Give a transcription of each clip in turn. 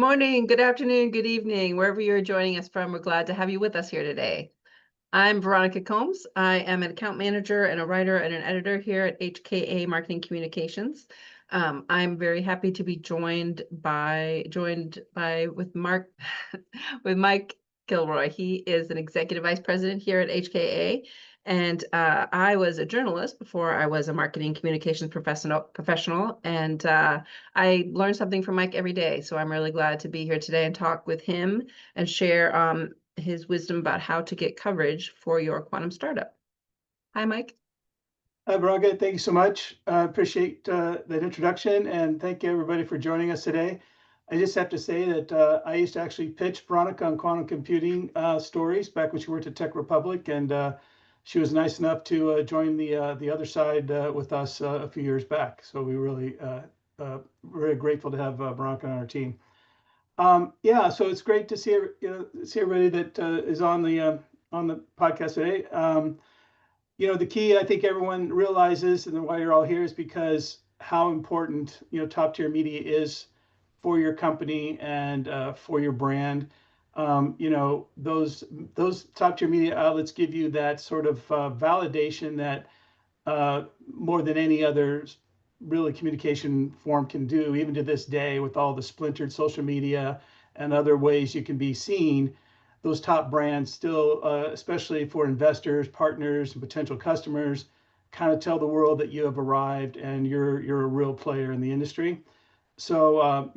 Morning, good afternoon, good evening, wherever you're joining us from. We're glad to have you with us here today. I'm Veronica Combs. I am an account manager and a writer and an editor here at HKA Marketing Communications. I'm very happy to be joined by with Mark with Mike Kilroy. He is an executive vice president here at HKA. And I was a journalist before I was a marketing communications professional, and I learn something from Mike every day. So I'm really glad to be here today and talk with him and share his wisdom about how to get coverage for your quantum startup. Hi, Mike. Hi, Veronica. Thank you so much. I appreciate that introduction, and thank you everybody for joining us today. I just have to say that I used to actually pitch Veronica on quantum computing stories back when she worked at Tech Republic, and she was nice enough to join the other side with us a few years back. So we really very grateful to have Veronica on our team. Yeah, so it's great to see see everybody that is on the podcast today. The key I think everyone realizes, and why you're all here, is because how important top tier media is for your company and for your brand. Those top tier media outlets give you that sort of validation that more than any other really communication form can do, even to this day, with all the splintered social media and other ways you can be seen. Those top brands still, especially for investors, partners, and potential customers, kind of tell the world that you have arrived and you're a real player in the industry. So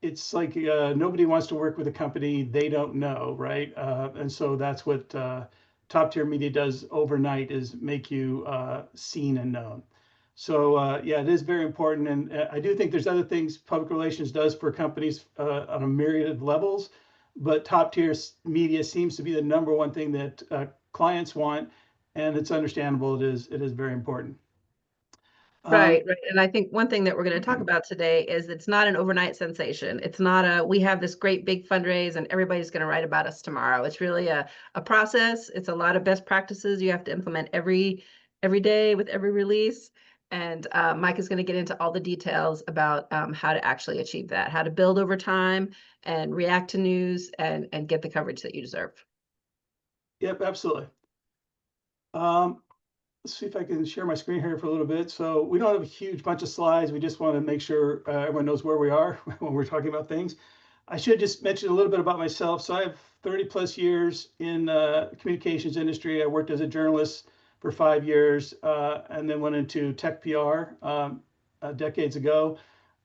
it's like nobody wants to work with a company they don't know, right? And so that's what top tier media does overnight, is make you seen and known. So yeah, it is very important, and I do think there's other things public relations does for companies on a myriad of levels, but top tier media seems to be the number one thing that clients want, and it's understandable. It is very important. Right, right. And I think one thing that we're going to talk about today is it's not an overnight sensation. It's not we have this great big fundraise and everybody's going to write about us tomorrow. It's really a process. It's a lot of best practices you have to implement every day with every release. And Mike is going to get into all the details about how to actually achieve that, how to build over time and react to news and get the coverage that you deserve. Yep, absolutely. Let's see if I can share my screen here for a little bit. So we don't have a huge bunch of slides. We just want to make sure everyone knows where we are when we're talking about things. I should just mention a little bit about myself. So I have 30 plus years in communications industry. I worked as a journalist for 5 years and then went into tech PR decades ago.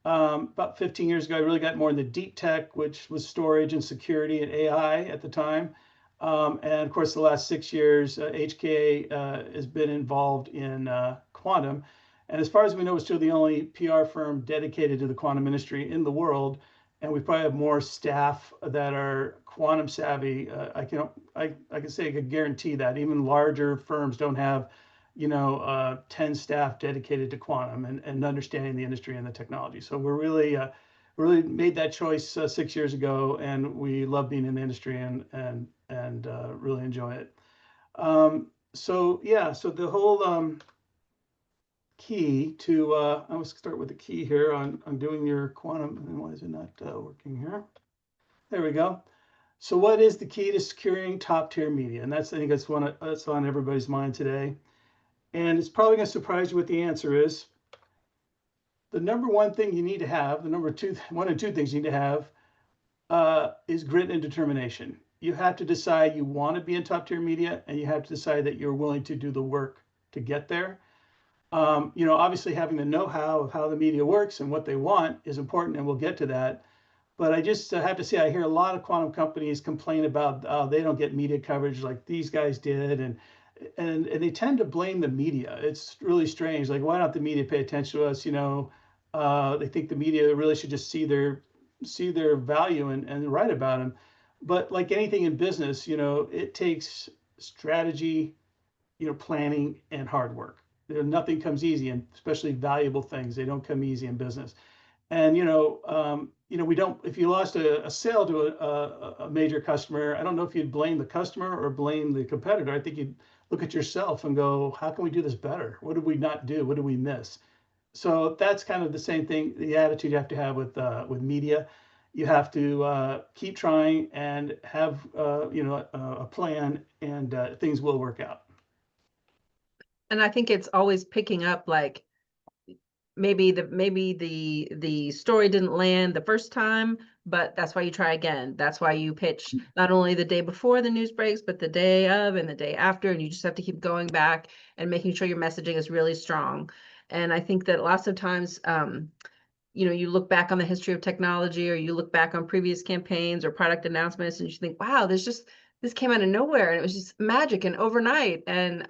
About 15 years ago, I really got more into deep tech, which was storage and security and AI at the time. And of course, the last 6 years, HKA has been involved in quantum. And as far as we know, we're still the only PR firm dedicated to the quantum industry in the world. And we probably have more staff that are quantum savvy. I can say I could guarantee that even larger firms don't have 10 staff dedicated to quantum and understanding the industry and the technology. So we're really made that choice 6 years ago, and we love being in the industry and really enjoy it. So yeah, so the whole key to I will start with the key here on doing your quantum. And why is it not working here? There we go. So what is the key to securing top tier media? And I think that's that's on everybody's mind today. And it's probably going to surprise you what the answer is. The number one thing you need to have, one and two things you need to have is grit and determination. You have to decide you want to be in top tier media, and you have to decide that you're willing to do the work to get there. Obviously having the know-how of how the media works and what they want is important, and we'll get to that. But I just have to say, I hear a lot of quantum companies complain about they don't get media coverage like these guys did, and they tend to blame the media. It's really strange. Like, why don't the media pay attention to us? They think the media really should just see their value and write about them. But like anything in business, it takes strategy, planning, and hard work. Nothing comes easy, and especially valuable things, they don't come easy in business. And we don't. If you lost a sale to a major customer, I don't know if you'd blame the customer or blame the competitor. I think you'd look at yourself and go, how can we do this better? What did we not do? What did we miss? So that's kind of the same thing, the attitude you have to have with media. You have to keep trying and have a plan, and things will work out. And I think it's always picking up, like, maybe the story didn't land the first time, but that's why you try again. That's why you pitch not only the day before the news breaks, but the day of and the day after, and you just have to keep going back and making sure your messaging is really strong. And I think that lots of times, you look back on the history of technology, or you look back on previous campaigns or product announcements, and you think, wow, this came out of nowhere, and it was just magic and overnight. And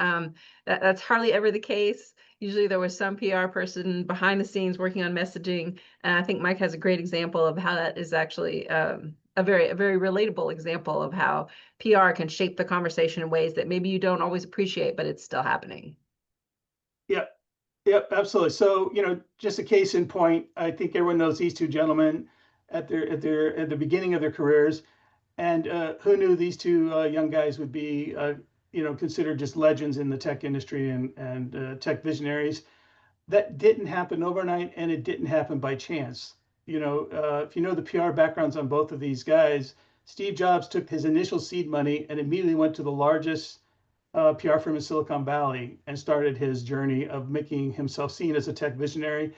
that's hardly ever the case. Usually there was some PR person behind the scenes working on messaging. And I think Mike has a great example of how that is actually a very relatable example of how PR can shape the conversation in ways that maybe you don't always appreciate, but it's still happening. Yeah. Yep, absolutely. So, just a case in point, I think everyone knows these two gentlemen at the beginning of their careers, and who knew these two young guys would be, considered just legends in the tech industry, and tech visionaries. That didn't happen overnight, and it didn't happen by chance. If you know the PR backgrounds on both of these guys, Steve Jobs took his initial seed money and immediately went to the largest PR firm in Silicon Valley and started his journey of making himself seen as a tech visionary.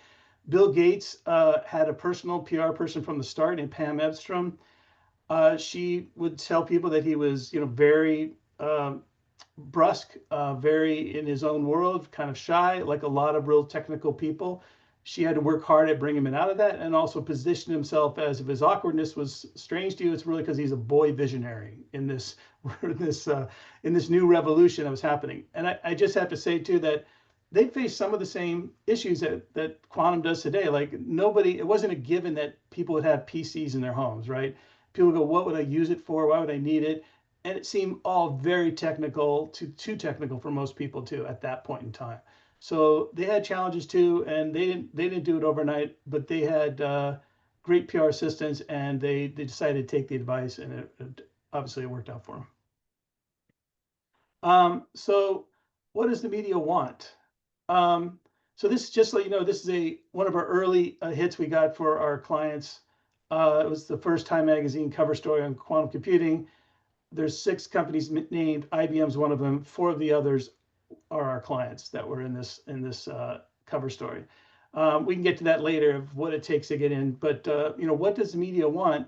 Bill Gates had a personal PR person from the start named Pam Ebstrom. She would tell people that he was, very brusque, very in his own world, kind of shy, like a lot of real technical people. She had to work hard at bringing him out of that, and also position himself as, if his awkwardness was strange to you, it's really because he's a boy visionary in this in this new revolution that was happening. And I just have to say too that they faced some of the same issues that quantum does today. Like, it wasn't a given that people would have PCs in their homes, right? People go, what would I use it for? Why would I need it? And it seemed all very technical, too technical for most people too at that point in time. So they had challenges too, and they didn't do it overnight, but they had great PR assistants, and they decided to take the advice, and obviously it worked out for them. So what does the media want? So this is just, this is one of our early hits we got for our clients. It was the first Time Magazine cover story on quantum computing. There's 6 companies named. IBM's one of them. 4 of the others are our clients that were in this cover story. We can get to that later of what it takes to get in. But what does the media want?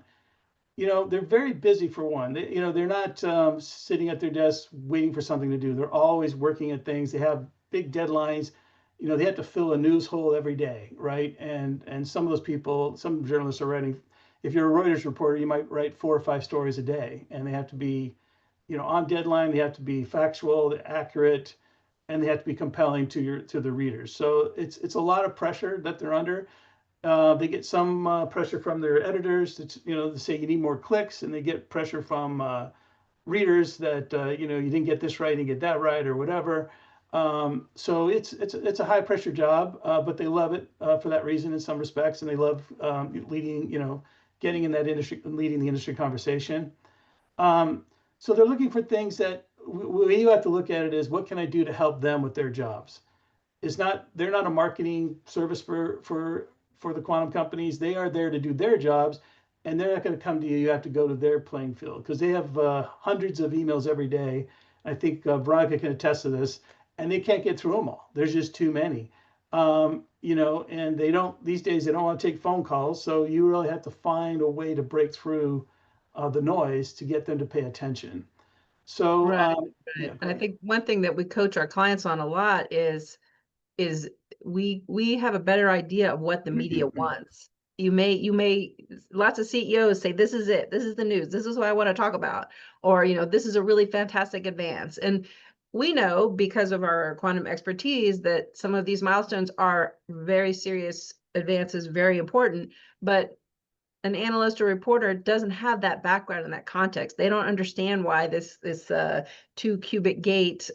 They're very busy for one. They're not sitting at their desks waiting for something to do. They're always working at things. They have big deadlines. They have to fill a news hole every day, right? And some of those people, some journalists are writing. If you're a Reuters reporter, you might write 4 or 5 stories a day, and they have to be, on deadline. They have to be factual, accurate, and they have to be compelling to the readers. So it's a lot of pressure that they're under. They get some pressure from their editors to say you need more clicks, and they get pressure from readers that you didn't get this right, you didn't get that right, or whatever. So it's a high pressure job, but they love it for that reason in some respects, and they love leading, getting in that industry, leading the industry conversation. So they're looking for things that you have to look at it as, what can I do to help them with their jobs? They're not a marketing service for the quantum companies. They are there to do their jobs, and they're not going to come to you. You have to go to their playing field, because they have hundreds of emails every day. I think Veronica can attest to this, and they can't get through them all. There's just too many. And these days they don't want to take phone calls. So you really have to find a way to break through the noise to get them to pay attention. So, Right. yeah, And I think one thing that we coach our clients on a lot is we have a better idea of what the media wants. You may lots of CEOs say, this is it, this is the news, this is what I want to talk about, or this is a really fantastic advance. And we know, because of our quantum expertise, that some of these milestones are very serious advances, very important, but an analyst or reporter doesn't have that background and that context. They don't understand why this 2-qubit gate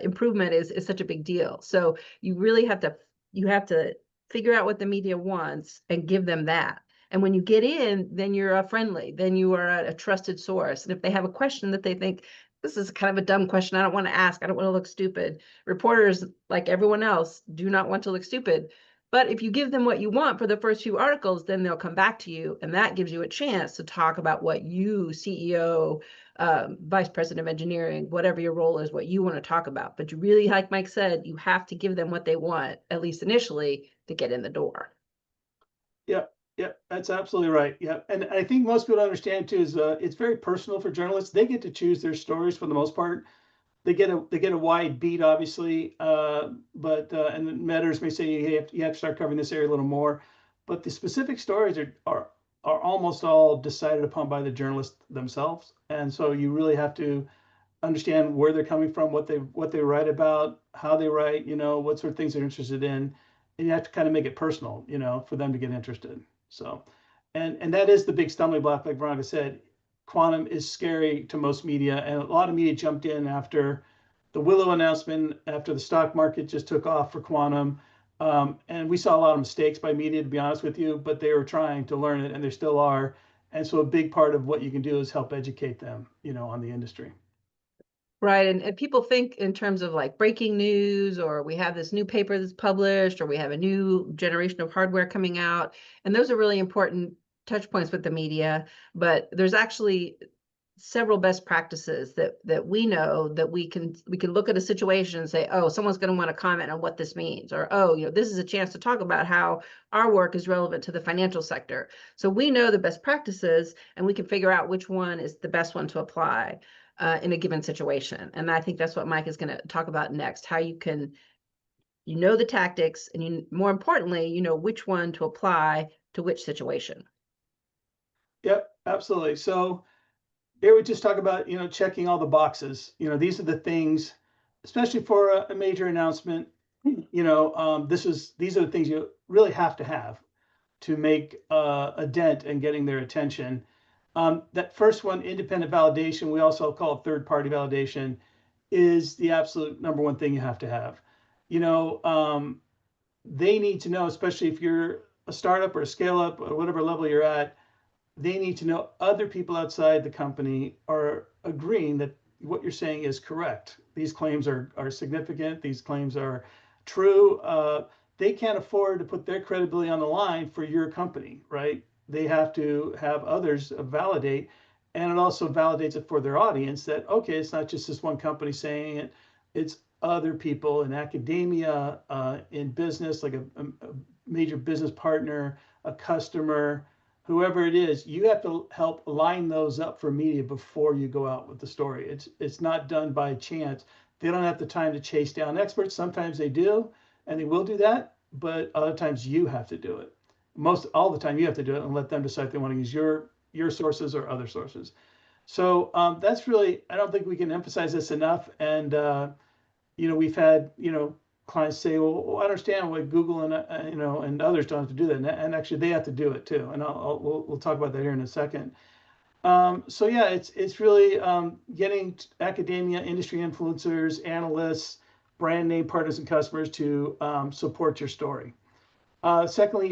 improvement is such a big deal. So you really have to figure out what the media wants and give them that. And when you get in, then you're friendly, then you are a trusted source. And if they have a question that they think, this is kind of a dumb question, I don't want to ask, I don't want to look stupid. Reporters, like everyone else, do not want to look stupid. But if you give them what you want for the first few articles, then they'll come back to you, and that gives you a chance to talk about what you, CEO, vice president of engineering, whatever your role is, what you want to talk about. But you really, like Mike said, you have to give them what they want, at least initially, to get in the door. Yeah, yeah, that's absolutely right. Yeah, and I think most people understand too is it's very personal for journalists. They get to choose their stories for the most part. They get a wide beat, obviously, but and then editors may say you have to start covering this area a little more, but the specific stories are almost all decided upon by the journalists themselves, and so you really have to understand where they're coming from, what they write about, how they write, what sort of things they're interested in, and you have to kind of make it personal, for them to get interested. So, and that is the big stumbling block, like Veronica said. Quantum is scary to most media, and a lot of media jumped in after the Willow announcement, after the stock market just took off for quantum. And we saw a lot of mistakes by media, to be honest with you, but they were trying to learn it, and they still are. And so a big part of what you can do is help educate them, on the industry. Right. And people think in terms of like breaking news, or we have this new paper that's published, or we have a new generation of hardware coming out. And those are really important touch points with the media. But there's actually several best practices that we know that we can look at a situation and say, oh, someone's going to want to comment on what this means, or oh, this is a chance to talk about how our work is relevant to the financial sector. So we know the best practices, and we can figure out which one is the best one to apply in a given situation. And I think that's what Mike is going to talk about next, how you can, the tactics, and more importantly, which one to apply to which situation. Yep, absolutely. So here we just talk about, checking all the boxes. These are the things, especially for a major announcement. These are the things you really have to have to make a dent in getting their attention. That first one, independent validation, we also call it third-party validation, is the absolute number one thing you have to have. They need to know, especially if you're a startup or a scale up or whatever level you're at, they need to know other people outside the company are agreeing that what you're saying is correct. These claims are significant. These claims are true. They can't afford to put their credibility on the line for your company, right? They have to have others validate, and it also validates it for their audience that, okay, it's not just this one company saying it, it's other people in academia, in business, like a major business partner, a customer, whoever it is. You have to help line those up for media before you go out with the story. It's not done by chance. They don't have the time to chase down experts. Sometimes they do, and they will do that, but other times you have to do it. Most all the time you have to do it and let them decide if they want to use your sources or other sources. So that's really, I don't think we can emphasize this enough. And we've had clients say, well, I understand why Google and and others don't have to do that, and actually they have to do it too. And we'll talk about that here in a second. So yeah, it's really getting academia, industry influencers, analysts, brand name partners, and customers to support your story. Secondly,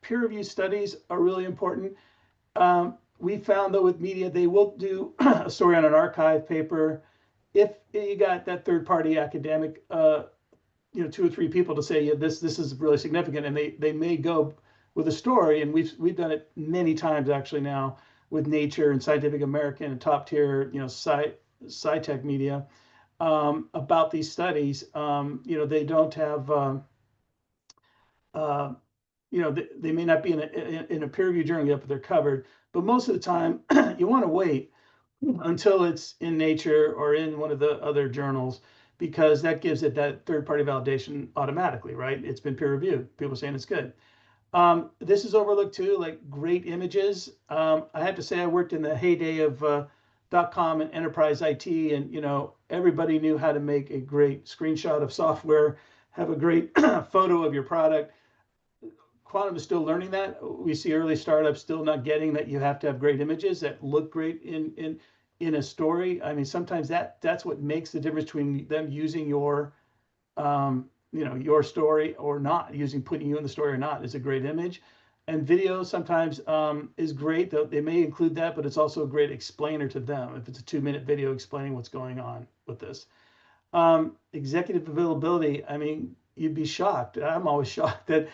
peer review studies are really important. We found though with media, they will do a story on an archive paper. If you got that third party academic, 2 or 3 people to say, yeah, this is really significant, and they may go with a story, and we've done it many times actually now with Nature and Scientific American and top tier, sci-tech media, about these studies. They don't have, they may not be in a peer review journal yet, but they're covered. But most of the time, you want to wait until it's in Nature or in one of the other journals, because that gives it that third-party validation automatically, right? It's been peer reviewed. People saying it's good. This is overlooked too, like great images. I have to say, I worked in the heyday of .com and enterprise IT, and everybody knew how to make a great screenshot of software, have a great photo of your product. Quantum is still learning that. We see early startups still not getting that you have to have great images that look great in a story. I mean, sometimes that's what makes the difference between them using your your story or not, putting you in the story or not, is a great image. And video sometimes is great. They may include that, but it's also a great explainer to them if it's a 2-minute video explaining what's going on with this. Executive availability. I mean, you'd be shocked. I'm always shocked that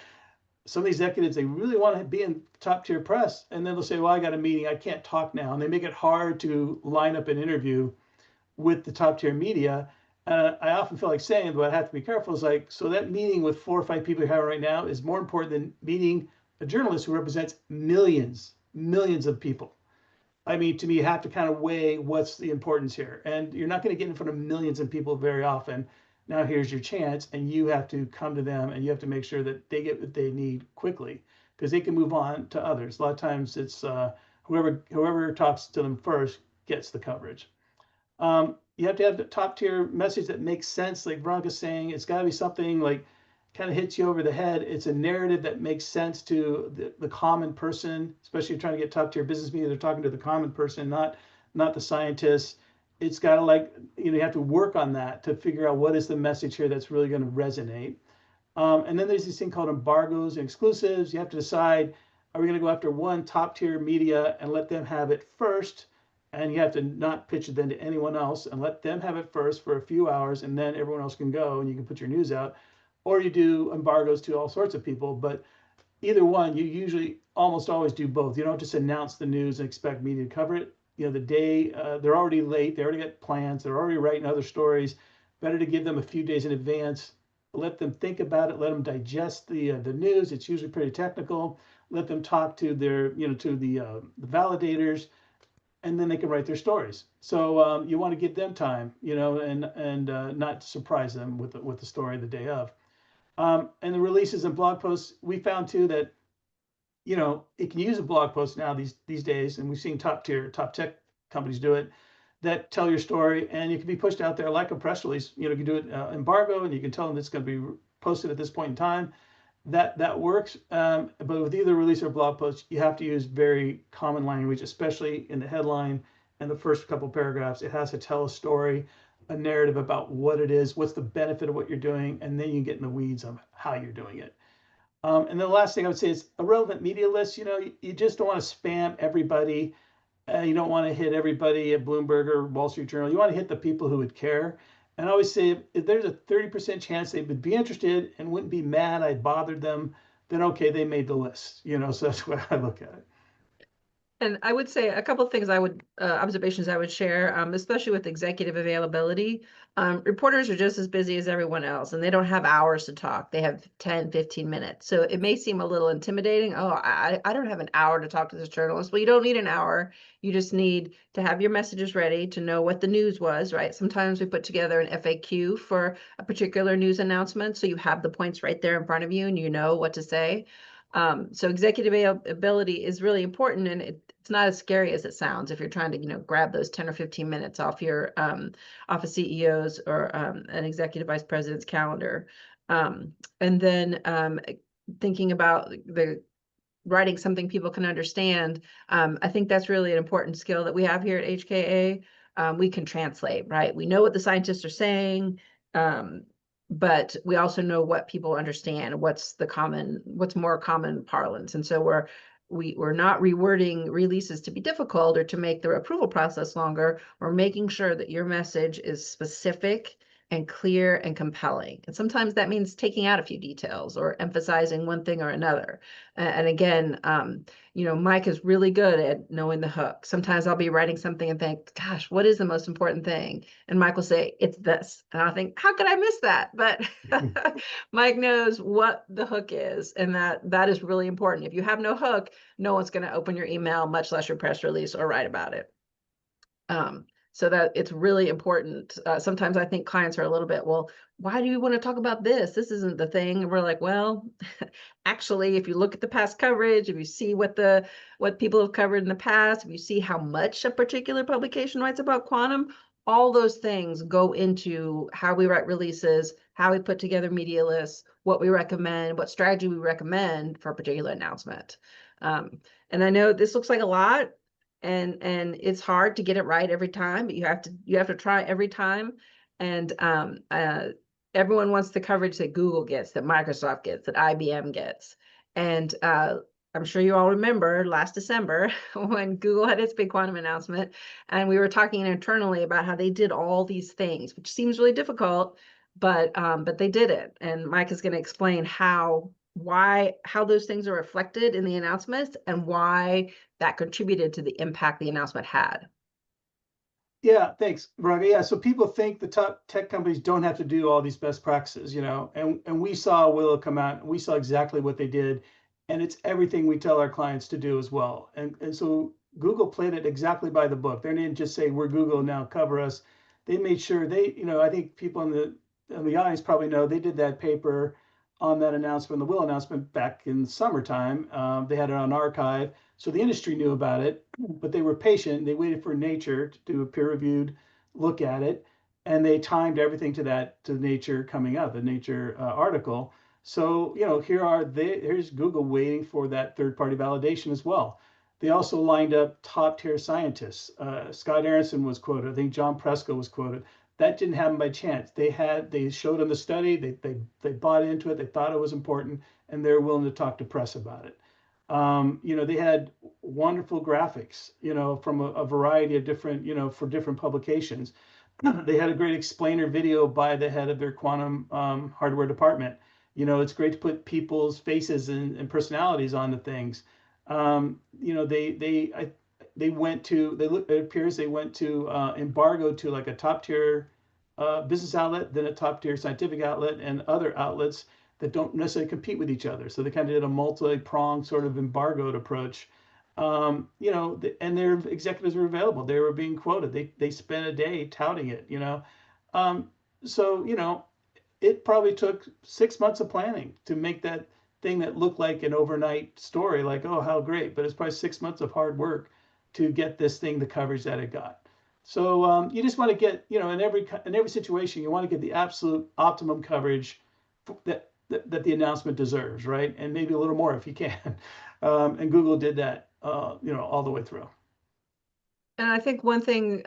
some of these executives, they really want to be in top tier press, and then they'll say, well, I got a meeting, I can't talk now, and they make it hard to line up an interview with the top tier media. I often feel like saying, but I have to be careful, is like, so that meeting with 4 or 5 people you're having right now is more important than meeting a journalist who represents millions of people. I mean, to me, you have to kind of weigh what's the importance here. And you're not going to get in front of millions of people very often. Now here's your chance, and you have to come to them, and you have to make sure that they get what they need quickly, because they can move on to others. A lot of times it's whoever talks to them first gets the coverage. You have to have the top tier message that makes sense. Like Veronica's saying, it's got to be something like kind of hits you over the head. It's a narrative that makes sense to the common person, especially if you're trying to get top tier business media. They're talking to the common person, not the scientists. It's got to, like, you have to work on that to figure out what is the message here that's really going to resonate. And then there's this thing called embargoes and exclusives. You have to decide, are we going to go after one top tier media and let them have it first? And you have to not pitch it then to anyone else and let them have it first for a few hours, and then everyone else can go and you can put your news out. Or you do embargoes to all sorts of people. But either one, you usually almost always do both. You don't just announce the news and expect media to cover it. The day they're already late, they already got plans, they're already writing other stories. Better to give them a few days in advance. Let them think about it. Let them digest the news. It's usually pretty technical. Let them talk to their to the validators, and then they can write their stories. So you want to give them time, and not surprise them with the story the day of. And the releases and blog posts, we found too that it can use a blog post now these days, and we've seen top tech companies do it, that tell your story, and you can be pushed out there like a press release. You can do it embargo, and you can tell them it's going to be posted at this point in time. That works. But with either release or blog post, you have to use very common language, especially in the headline and the first couple paragraphs. It has to tell a story, a narrative about what it is, what's the benefit of what you're doing, and then you get in the weeds of how you're doing it. And then the last thing I would say is a relevant media list. You just don't want to spam everybody. You don't want to hit everybody at Bloomberg or Wall Street Journal. You want to hit the people who would care. And I always say, if there's a 30% chance they would be interested and wouldn't be mad I bothered them, then okay, they made the list. So that's what I look at it. And I would say a couple of things observations I would share, especially with executive availability. Reporters are just as busy as everyone else, and they don't have hours to talk. They have 10, 15 minutes. So it may seem a little intimidating. Oh, I don't have an hour to talk to this journalist. Well, you don't need an hour. You just need to have your messages ready, to know what the news was, right? Sometimes we put together an FAQ for a particular news announcement, so you have the points right there in front of you and you know what to say. So executive availability is really important, and it's not as scary as it sounds if you're trying to, grab those 10 or 15 minutes off your off a CEO's or an executive vice president's calendar. And then thinking about the writing something people can understand, I think that's really an important skill that we have here at HKA. We can translate, right? We know what the scientists are saying. But we also know what people understand, what's more common parlance. And so we're not rewording releases to be difficult or to make the approval process longer. We're making sure that your message is specific and clear and compelling. And sometimes that means taking out a few details or emphasizing one thing or another. And again, Mike is really good at knowing the hook. Sometimes I'll be writing something and think, gosh, what is the most important thing? And Mike will say, it's this. And I'll think, how could I miss that? But Mike knows what the hook is. And that is really important. If you have no hook, no one's going to open your email, much less your press release or write about it. So that it's really important. Sometimes I think clients are a little bit, well, why do you want to talk about this? This isn't the thing. And we're like, well, actually, if you look at the past coverage, if you see what people have covered in the past, if you see how much a particular publication writes about quantum, all those things go into how we write releases, how we put together media lists, what we recommend, what strategy we recommend for a particular announcement. And I know this looks like a lot, and it's hard to get it right every time, but you have to try every time. And everyone wants the coverage that Google gets, that Microsoft gets, that IBM gets. And I'm sure you all remember last December when Google had its big quantum announcement, and we were talking internally about how they did all these things, which seems really difficult, but they did it, and Mike is going to explain how those things are reflected in the announcements and why that contributed to the impact the announcement had. Yeah, thanks, Veronica. Yeah, so people think the top tech companies don't have to do all these best practices, and we saw Willow come out, and we saw exactly what they did, and it's everything we tell our clients to do as well. And so Google played it exactly by the book. They didn't just say we're Google now, cover us. They made sure I think people in the audience probably know they did that paper on that announcement, the Willow announcement back in summertime. They had it on archive, so the industry knew about it, but they were patient. They waited for Nature to do a peer-reviewed look at it, and they timed everything to Nature coming out, the Nature article. So here's Google waiting for that third-party validation as well. They also lined up top-tier scientists. Scott Aronson was quoted. I think John Preska was quoted. That didn't happen by chance. They showed them the study. They bought into it. They thought it was important, and they're willing to talk to press about it. They had wonderful graphics, from a variety of different, for different publications. They had a great explainer video by the head of their quantum hardware department. It's great to put people's faces and personalities onto things. They went to, it appears they went to embargo to like a top tier business outlet, then a top tier scientific outlet, and other outlets that don't necessarily compete with each other. So they kind of did a multi-pronged sort of embargoed approach. And their executives were available. They were being quoted. They spent a day touting it. Um, so it probably took 6 months of planning to make that thing that looked like an overnight story, like, oh, how great. But it's probably 6 months of hard work to get this thing the coverage that it got. So you just want to get, in every situation, you want to get the absolute optimum coverage that the announcement deserves, right? And maybe a little more if you can. And Google did that, all the way through. And I think one thing,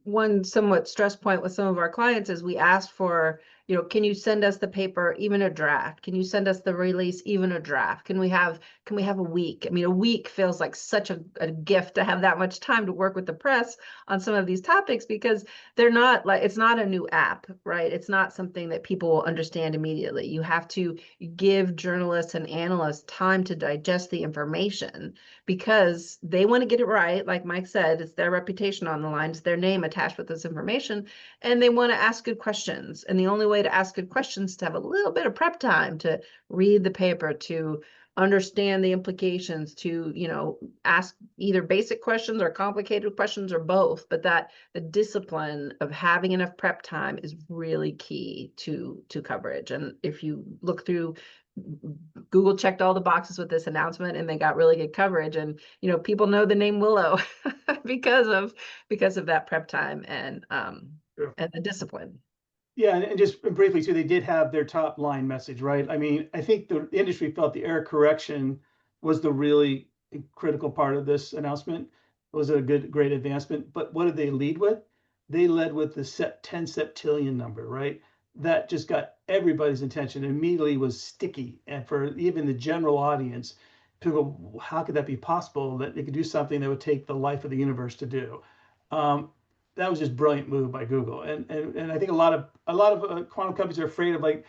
one somewhat stress point with some of our clients is we asked for, can you send us the paper, even a draft? Can you send us the release, even a draft? Can we have a week? I mean, a week feels like such a gift to have that much time to work with the press on some of these topics, because they're not like, it's not a new app, right? It's not something that people will understand immediately. You have to give journalists and analysts time to digest the information, because they want to get it right. Like Mike said, it's their reputation on the line, it's their name attached with this information, and they want to ask good questions. And the only way to ask good questions is to have a little bit of prep time, to read the paper, to understand the implications, to ask either basic questions or complicated questions or both. But that the discipline of having enough prep time is really key to coverage. And if you look through, Google checked all the boxes with this announcement, and they got really good coverage. And people know the name Willow because of that prep time and the discipline. Yeah, and just briefly too, they did have their top line message, right? I mean, I think the industry felt the error correction was the really critical part of this announcement. It was a great advancement. But what did they lead with? They led with the 10 septillion number, right? That just got everybody's attention. Immediately was sticky, and for even the general audience, people, how could that be possible that they could do something that would take the life of the universe to do? That was just brilliant move by Google. And I think a lot of quantum companies are afraid of like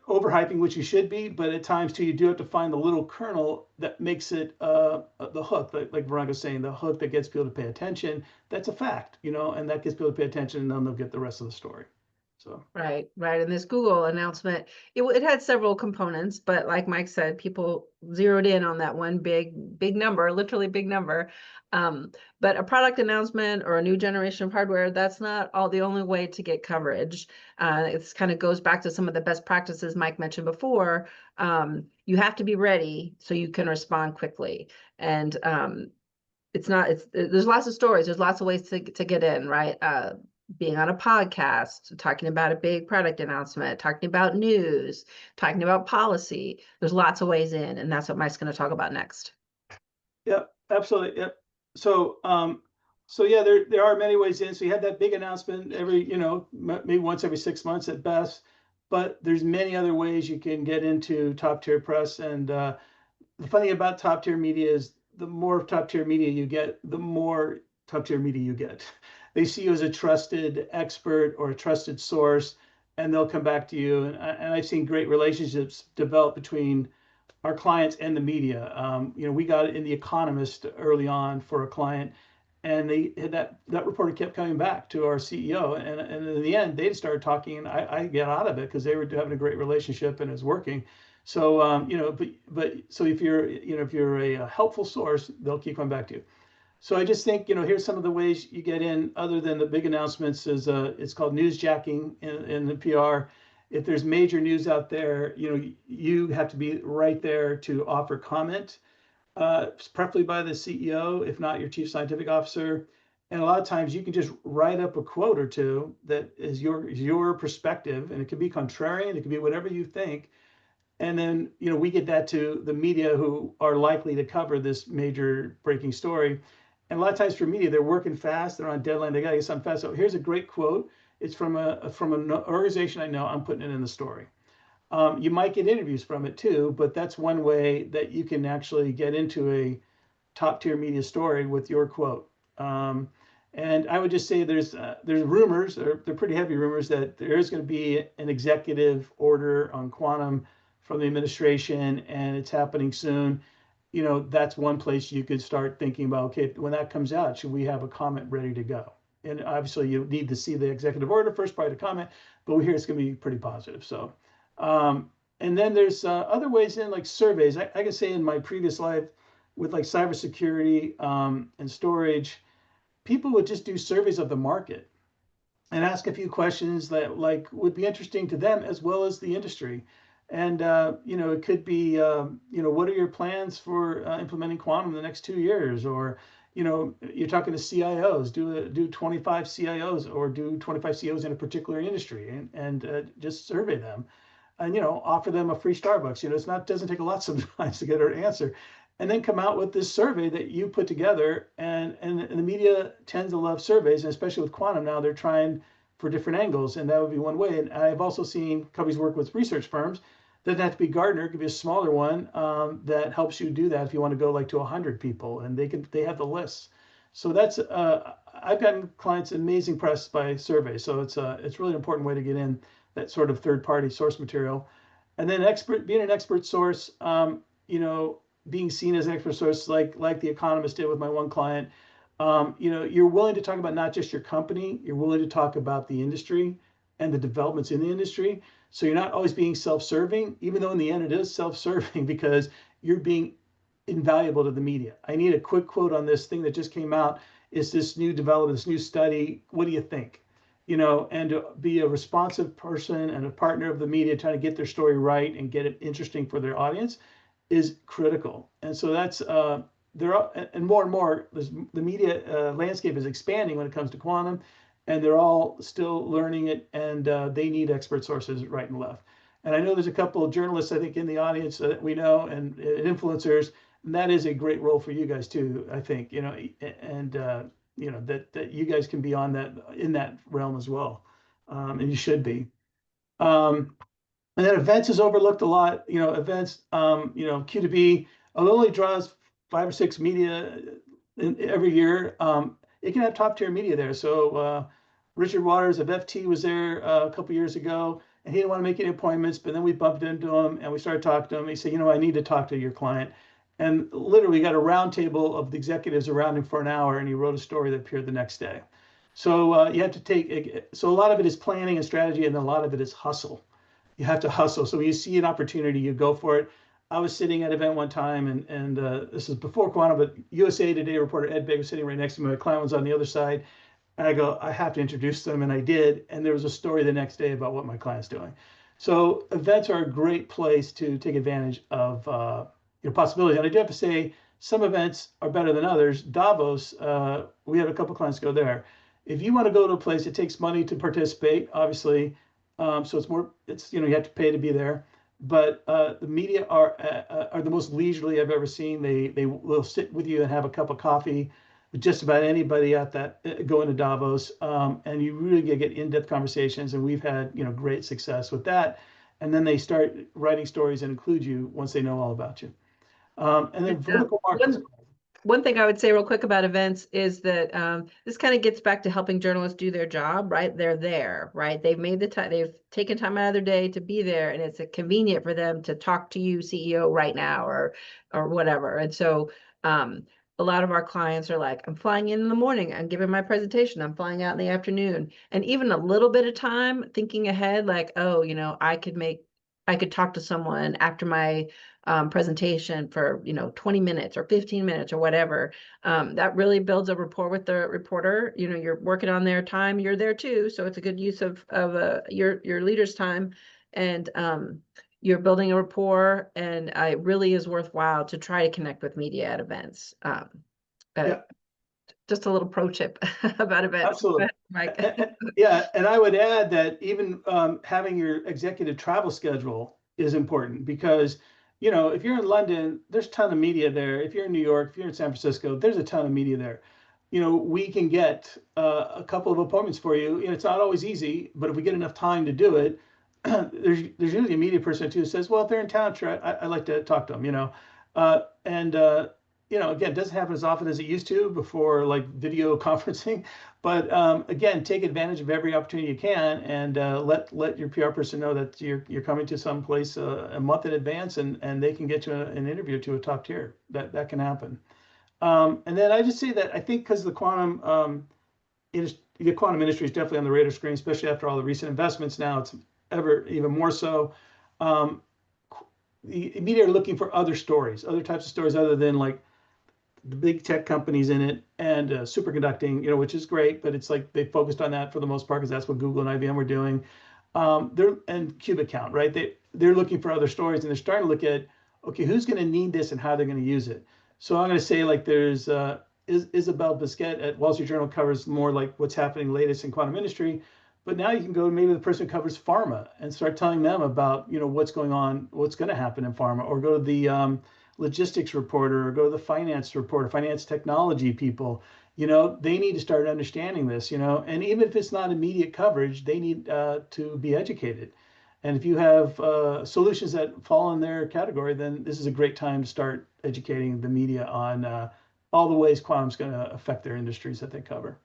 overhyping, which you should be, but at times too, you do have to find the little kernel that makes it the hook, like Veronica was saying, the hook that gets people to pay attention. That's a fact, and that gets people to pay attention, and then they'll get the rest of the story. So Right. And this Google announcement, it had several components, but like Mike said, people zeroed in on that one big number, literally big number. But a product announcement or a new generation of hardware, that's not the only way to get coverage. It kind of goes back to some of the best practices Mike mentioned before. You have to be ready so you can respond quickly. And there's lots of stories, there's lots of ways to get in, right? Being on a podcast, talking about a big product announcement, talking about news, talking about policy. There's lots of ways in, and that's what Mike's going to talk about next. Yep, absolutely. Yep. So yeah, there are many ways in. So you have that big announcement every, maybe once every 6 months at best, but there's many other ways you can get into top tier press. And the funny about top tier media is the more top tier media you get, the more top tier media you get. They see you as a trusted expert or a trusted source. and they'll come back to you. And I've seen great relationships develop between our clients and the media. We got in The Economist early on for a client, and that reporter kept coming back to our CEO, and in the end, they started talking, and I get out of it because they were having a great relationship and it was working. So so if you're a helpful source, they'll keep coming back to you. So I just think, here's some of the ways you get in other than the big announcements is it's called newsjacking in the PR. If there's major news out there, you have to be right there to offer comment, preferably by the CEO, if not your chief scientific officer. And a lot of times you can just write up a quote or two that is your perspective, and it can be contrarian, it can be whatever you think. And then, we get that to the media who are likely to cover this major breaking story. And a lot of times for media, they're working fast, they're on deadline, they gotta get something fast. So here's a great quote. It's from an organization I know, I'm putting it in the story. You might get interviews from it too, but that's one way that you can actually get into a top tier media story with your quote. And I would just say there's rumors, they're pretty heavy rumors, that there is going to be an executive order on quantum from the administration, and it's happening soon. That's one place you could start thinking about, okay, when that comes out, should we have a comment ready to go? And obviously you need to see the executive order first prior to comment, but we hear it's going to be pretty positive. So, and then there's other ways in, like surveys. I can say in my previous life with like cybersecurity and storage, people would just do surveys of the market and ask a few questions that like would be interesting to them as well as the industry. And it could be what are your plans for implementing quantum in the next 2 years? Or you're talking to CIOs, do 25 CIOs or do 25 CIOs in a particular industry, and just survey them, and offer them a free Starbucks. Doesn't take a lot sometimes to get her answer, and then come out with this survey that you put together. And the media tends to love surveys, and especially with quantum now, they're trying for different angles, and that would be one way. And I've also seen companies work with research firms. Doesn't have to be Gartner, it could be a smaller one that helps you do that if you want to go like to 100 people, and they have the lists. So that's I've gotten clients amazing press by surveys, so it's really an important way to get in that sort of third party source material. And then being an expert source, being seen as an expert source, like The Economist did with my one client. You're willing to talk about not just your company, you're willing to talk about the industry and the developments in the industry. So you're not always being self-serving, even though in the end it is self-serving, because you're being invaluable to the media. I need a quick quote on this thing that just came out. Is this new development, this new study? What do you think? And to be a responsive person and a partner of the media trying to get their story right and get it interesting for their audience is critical. And so that's and more, the media landscape is expanding when it comes to quantum, and they're all still learning it, and they need expert sources right and left. And I know there's a couple of journalists, I think, in the audience that we know, and influencers, and that is a great role for you guys too, I think, and that you guys can be on that, in that realm as well, and you should be. And then events is overlooked a lot. Events, Q2B, only draws 5 or 6 media every year. It can have top tier media there. So Richard Waters of FT was there a couple years ago, and he didn't want to make any appointments, but then we bumped into him and we started talking to him. He said, I need to talk to your client. And literally got a round table of the executives around him for an hour, and he wrote a story that appeared the next day. So you have to so a lot of it is planning and strategy, and a lot of it is hustle. You have to hustle. So when you see an opportunity, you go for it. I was sitting at an event one time, and this is before quantum, but USA Today reporter Ed Big was sitting right next to me. My client was on the other side. And I go, I have to introduce them, and I did. And there was a story the next day about what my client's doing. So events are a great place to take advantage of possibilities. And I do have to say, some events are better than others. Davos, we have a couple clients go there. If you want to go to a place, it takes money to participate, obviously. So you have to pay to be there. But the media are the most leisurely I've ever seen. They will sit with you and have a cup of coffee with just about anybody at that going to Davos, and you really get in-depth conversations. And we've had great success with that. And then they start writing stories and include you once they know all about you. And then vertical markets. One thing I would say real quick about events is that this kind of gets back to helping journalists do their job, right? They're there, right? They've made the time, they've taken time out of their day to be there, and it's convenient for them to talk to you, CEO, right now, or whatever. And so a lot of our clients are like, I'm flying in the morning, I'm giving my presentation, I'm flying out in the afternoon. And even a little bit of time thinking ahead, like, oh, I could talk to someone after my presentation for 20 minutes or 15 minutes or whatever. That really builds a rapport with the reporter. You're working on their time, you're there too, so it's a good use of your leader's time, and you're building a rapport, and it really is worthwhile to try to connect with media at events. Yeah, Just a little pro tip about events. Go absolutely. ahead, Mike. Yeah, and I would add that even having your executive travel schedule is important because, if you're in London, there's a ton of media there. If you're in New York, if you're in San Francisco, there's a ton of media there. We can get a couple of appointments for you. It's not always easy, but if we get enough time to do it, there's usually a media person too who says, well, if they're in town, sure, I'd like to talk to them, and again, it doesn't happen as often as it used to before, like video conferencing. But again, take advantage of every opportunity you can, and let your PR person know that you're coming to some place a month in advance, and they can get you an interview to a top tier. That can happen. And then I just say that I think because the quantum industry is definitely on the radar screen, especially after all the recent investments. Now it's ever even more so. Um, the media are looking for other stories, other types of stories other than like the big tech companies in it and superconducting, which is great, but it's like they focused on that for the most part because that's what Google and IBM were doing. And qubit count, right? They're looking for other stories, and they're starting to look at, okay, who's going to need this and how they're going to use it. So I'm going to say, like, there's Isabel Bisquet at Wall Street Journal covers more like what's happening latest in quantum industry. But now you can go to maybe the person who covers pharma and start telling them about, what's going on, what's going to happen in pharma, or go to the logistics reporter, or go to the finance reporter, finance technology people. They need to start understanding this, and even if it's not immediate coverage, they need to be educated. And if you have solutions that fall in their category, then this is a great time to start educating the media on all the ways quantum's going to affect their industries that they cover.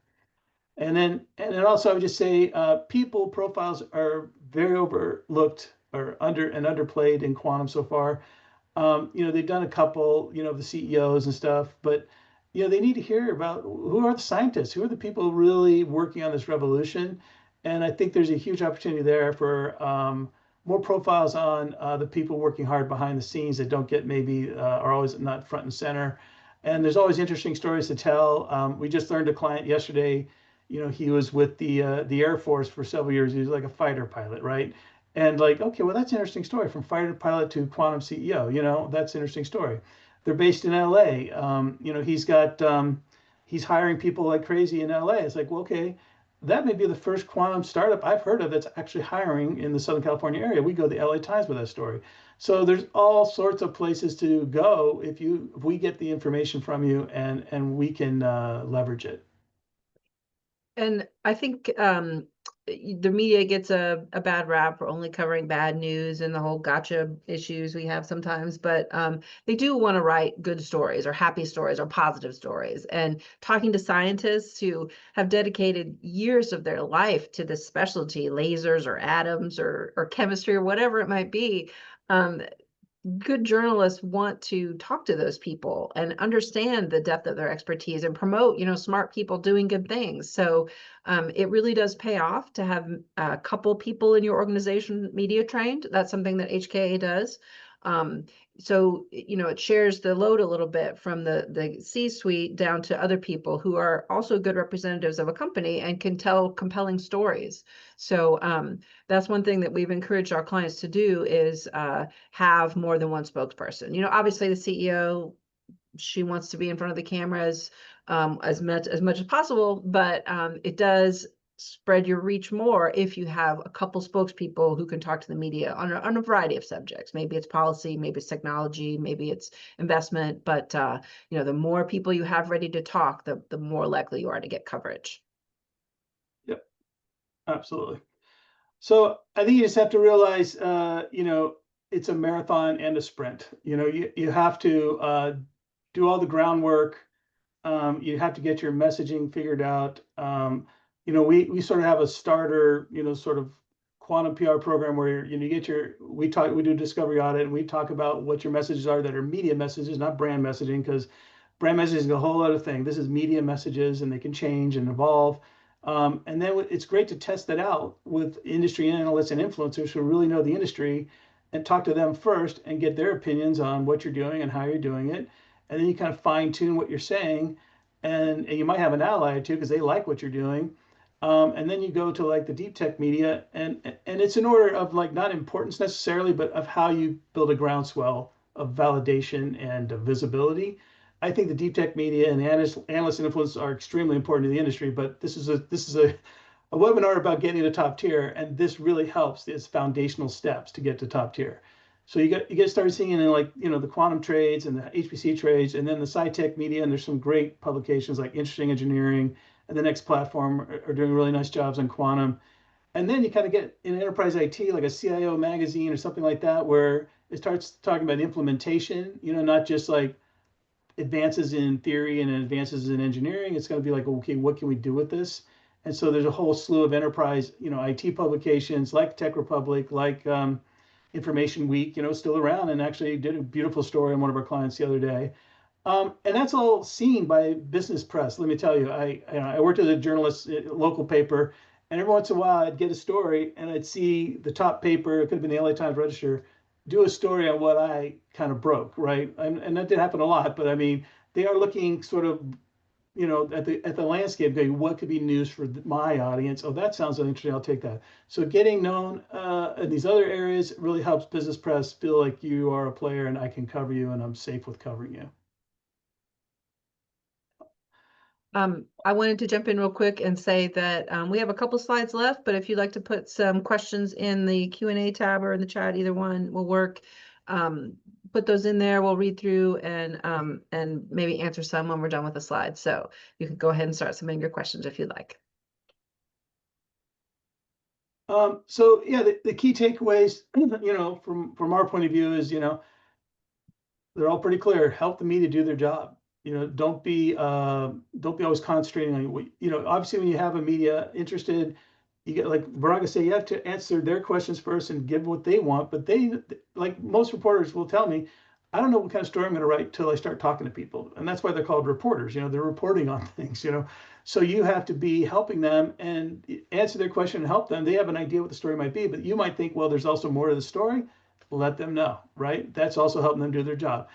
And then also I would just say people profiles are very overlooked or underplayed in quantum so far. They've done a couple, the CEOs and stuff, but they need to hear about who are the scientists, who are the people really working on this revolution. And I think there's a huge opportunity there for more profiles on the people working hard behind the scenes that don't get maybe are always not front and center. And there's always interesting stories to tell. We just learned a client yesterday. He was with the Air Force for several years. He was like a fighter pilot, right? And like, okay, well, that's an interesting story, from fighter pilot to quantum CEO. That's an interesting story. They're based in LA. He's hiring people like crazy in LA. It's like, well, okay, that may be the first quantum startup I've heard of that's actually hiring in the Southern California area. We go to the LA Times with that story. So there's all sorts of places to go if we get the information from you, and we can leverage it. And I think the media gets a bad rap for only covering bad news and the whole gotcha issues we have sometimes, but they do want to write good stories or happy stories or positive stories. And talking to scientists who have dedicated years of their life to this specialty, lasers or atoms or chemistry or whatever it might be, good journalists want to talk to those people and understand the depth of their expertise and promote, smart people doing good things. So it really does pay off to have a couple people in your organization media trained. That's something that HKA does. So, it shares the load a little bit from the C-suite down to other people who are also good representatives of a company and can tell compelling stories. So that's one thing that we've encouraged our clients to do is have more than one spokesperson. Obviously the CEO, she wants to be in front of the cameras as much as possible, but it does spread your reach more if you have a couple spokespeople who can talk to the media on a variety of subjects. Maybe it's policy, maybe it's technology, maybe it's investment, but the more people you have ready to talk, the more likely you are to get coverage. Yep, absolutely. So I think you just have to realize, it's a marathon and a sprint. You have to do all the groundwork, You have to get your messaging figured out. We sort of have a starter, sort of quantum PR program where you get we do discovery audit, and we talk about what your messages are that are media messages, not brand messaging, because brand messaging is a whole other thing. This is media messages, and they can change and evolve. And then it's great to test that out with industry analysts and influencers who really know the industry, and talk to them first and get their opinions on what you're doing and how you're doing it. And then you kind of fine tune what you're saying, and you might have an ally too because they like what you're doing. And then you go to like the deep tech media, and it's in order of like not importance necessarily, but of how you build a groundswell of validation and visibility. I think the deep tech media and the analysts and influencers are extremely important to the industry, but this is a webinar about getting to top tier, and this really helps. It's foundational steps to get to top tier. So you get to start seeing in like the quantum trades and the HPC trades, and then the sci-tech media. And there's some great publications like Interesting Engineering and the Next Platform are doing really nice jobs on quantum. And then you kind of get in enterprise IT like a CIO magazine or something like that, where it starts talking about implementation. Not just like advances in theory and advances in engineering. It's going to be like, okay, what can we do with this? And so there's a whole slew of enterprise, IT publications like Tech Republic, like Information Week, still around, and actually did a beautiful story on one of our clients the other day. And that's all seen by business press. Let me tell you, I worked as a journalist at a local paper, and every once in a while I'd get a story and I'd see the top paper, it could have been the LA Times Register, do a story on what I kind of broke, right? And that did happen a lot, but I mean, they are looking sort of, at the landscape, going, what could be news for my audience? Oh, that sounds interesting. I'll take that. So getting known in these other areas really helps business press feel like you are a player and I can cover you and I'm safe with covering you. I wanted to jump in real quick and say that we have a couple slides left, but if you'd like to put some questions in the Q&A tab or in the chat, either one will work. Put those in there, we'll read through and maybe answer some when we're done with the slides. So you can go ahead and start submitting your questions if you'd like. So yeah, the key takeaways, from our point of view is, they're all pretty clear. Help the media do their job. Don't be always concentrating on obviously when you have a media interested, you get, like Veronica say, you have to answer their questions first and give what they want. But they, like most reporters will tell me, I don't know what kind of story I'm going to write till I start talking to people. And that's why they're called reporters. They're reporting on things, So you have to be helping them and answer their question and help them. They have an idea what the story might be, but you might think, well, there's also more to the story. Let them know, right? That's also helping them do their job.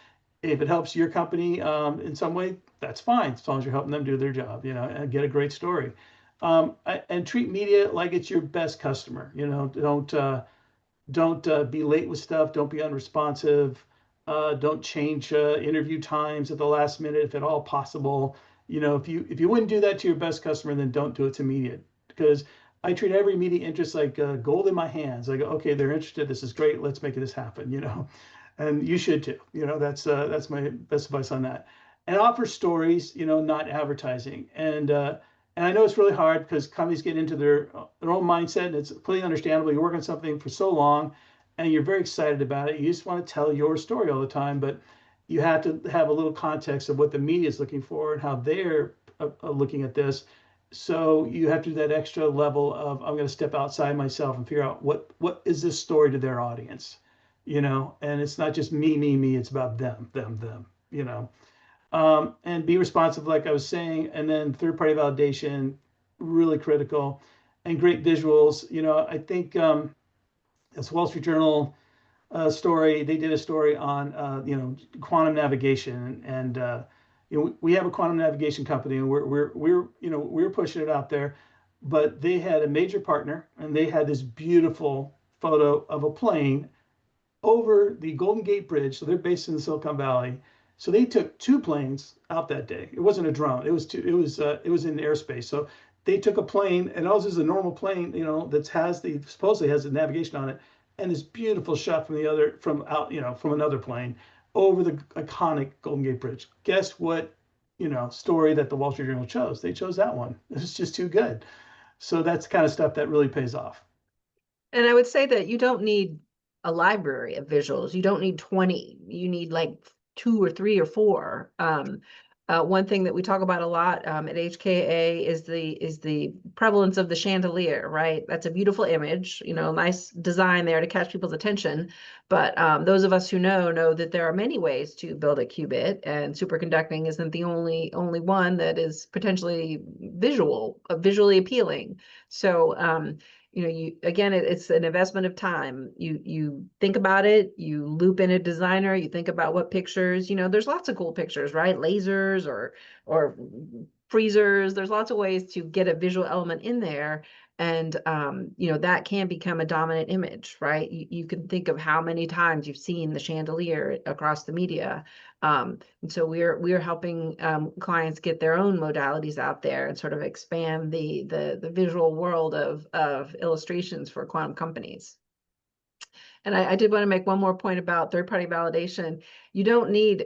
If it helps your company in some way, that's fine, as long as you're helping them do their job, and get a great story. And treat media like it's your best customer. Don't be late with stuff. Don't be unresponsive. Don't change interview times at the last minute if at all possible. If you wouldn't do that to your best customer, then don't do it to media. Because I treat every media interest like gold in my hands. I go, okay, they're interested. This is great. Let's make this happen. And you should too. That's my best advice on that. And offer stories. Not advertising. And I know it's really hard because companies get into their own mindset, and it's completely understandable. You work on something for so long, and you're very excited about it. You just want to tell your story all the time, but you have to have a little context of what the media is looking for and how they're looking at this. So you have to do that extra level of, I'm going to step outside myself and figure out what is this story to their audience, and it's not just me. It's about them. And be responsive, like I was saying. And then third-party validation, really critical, and great visuals. I think this Wall Street Journal story, they did a story on quantum navigation, and we have a quantum navigation company, and we're pushing it out there. But they had a major partner, and they had this beautiful photo of a plane over the Golden Gate Bridge. So they're based in the Silicon Valley. So they took two planes out that day. It wasn't a drone. It was two. It was in airspace. So they took a plane, and ours is a normal plane, that supposedly has the navigation on it, and this beautiful shot from another plane over the iconic Golden Gate Bridge. Guess what? Story that the Wall Street Journal chose. They chose that one. It's just too good. So that's the kind of stuff that really pays off. And I would say that you don't need a library of visuals. You don't need 20. You need like 2 or 3 or 4. One thing that we talk about a lot at HKA is the prevalence of the chandelier, right? That's a beautiful image, nice design there to catch people's attention. But those of us who know that there are many ways to build a qubit, and superconducting isn't the only one that is potentially visually appealing. So it's an investment of time. You think about it, you loop in a designer, you think about what pictures, there's lots of cool pictures, right? Lasers or freezers. There's lots of ways to get a visual element in there. And that can become a dominant image, right? You can think of how many times you've seen the chandelier across the media. And so we're helping clients get their own modalities out there and sort of expand the visual world of illustrations for quantum companies. And I did want to make one more point about third-party validation. You don't need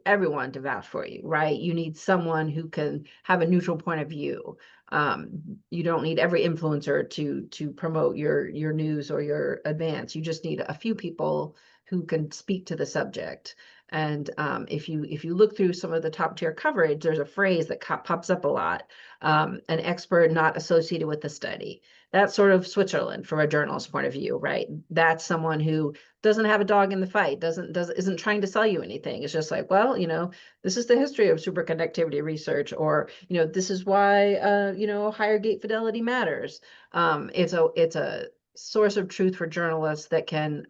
everyone to vouch for you, right? You need someone who can have a neutral point of view. You don't need every influencer to promote your news or your advance. You just need a few people who can speak to the subject. And if you look through some of the top tier coverage, there's a phrase that pops up a lot: an expert not associated with the study. That's sort of Switzerland from a journalist's point of view, right? That's someone who doesn't have a dog in the fight, isn't trying to sell you anything. It's just like, well, this is the history of superconductivity research, or this is why higher gate fidelity matters. It's a source of truth for journalists that can